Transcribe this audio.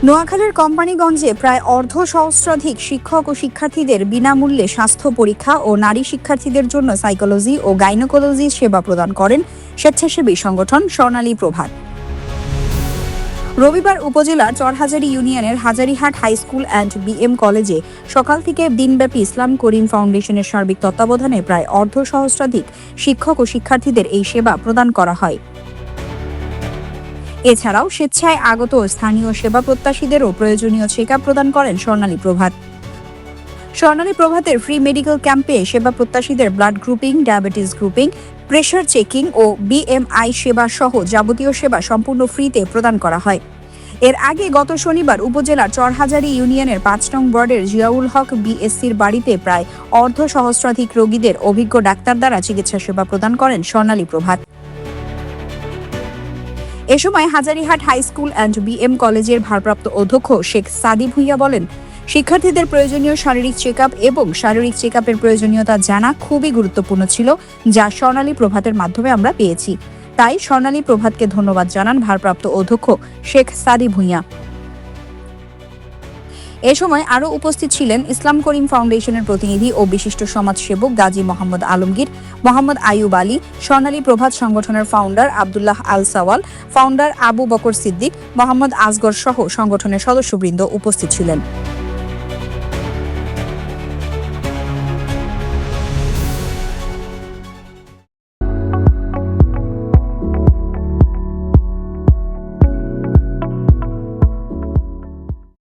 নোয়াখালীর কোম্পানিগঞ্জে প্রায় অর্ধসহস্রাধিক শিক্ষক ও শিক্ষার্থীদের বিনামূল্যে স্বাস্থ্য পরীক্ষা ও নারী শিক্ষার্থীদের জন্য সাইকোলজি ও গাইনোকোলজি সেবা প্রদান করেন স্বেচ্ছাসেবী সংগঠন স্বর্ণালী প্রভাত। রবিবার উপজেলার চরহাজারী ইউনিয়নের হাজারীহাট হাই স্কুল অ্যান্ড বিএম কলেজে সকাল থেকে দিনব্যাপী ইসলাম করিম ফাউন্ডেশনের সার্বিক তত্ত্বাবধানে প্রায় অর্ধসহস্রাধিক শিক্ষক ও শিক্ষার্থীদের এই সেবা প্রদান করা হয়। এছাড়াও স্বেচ্ছায় আগত স্থানীয় সেবা প্রত্যাশীদেরও প্রয়োজনীয় চেকআপ প্রদান করেন স্বর্ণালী প্রভাত। স্বর্ণালী প্রভাতের ফ্রি মেডিকেল ক্যাম্পে সেবা প্রত্যাশীদের blood grouping, diabetes grouping, pressure checking ও বিএমআই সেবা সহ যাবতীয় সেবা সম্পূর্ণ ফ্রিতে প্রদান করা হয়। এর আগে গত শনিবার উপজেলার চরহাজারী ইউনিয়নের ৫ নং ওয়ার্ডের জিয়াউল হক বিএসসির বাড়িতে প্রায় অর্ধসহস্রাধিক রোগীদের অভিজ্ঞ ডাক্তার দ্বারা চিকিৎসা সেবা প্রদান করেন স্বর্ণালী প্রভাত। এ সময় হাজারীহাট হাই স্কুল অ্যান্ড বিএম কলেজের ভারপ্রাপ্ত অধ্যক্ষ শেখ সাদি ভুঁইয়া বলেন, শিক্ষার্থীদের প্রয়োজনীয় শারীরিক চেকআপ এবং শারীরিক চেকআপের প্রয়োজনীয়তা জানা খুবই গুরুত্বপূর্ণ ছিল, যা স্বর্ণালী প্রভাতের মাধ্যমে আমরা পেয়েছি। তাই স্বর্ণালী প্রভাতকে ধন্যবাদ জানান ভারপ্রাপ্ত অধ্যক্ষ শেখ সাদি ভুঁইয়া। এ সময় আরও উপস্থিত ছিলেন ইসলাম করিম ফাউন্ডেশনের প্রতিনিধি ও বিশিষ্ট সমাজসেবক গাজী মোহাম্মদ আলমগীর, মোহাম্মদ আইয়ুব আলী, স্বর্ণালী প্রভাত সংগঠনের ফাউন্ডার আব্দুল্লাহ আল সাওয়াল, ফাউন্ডার আবু বকর সিদ্দিক, মোহাম্মদ আসগর সহ সংগঠনের সদস্যবৃন্দ উপস্থিত ছিলেন।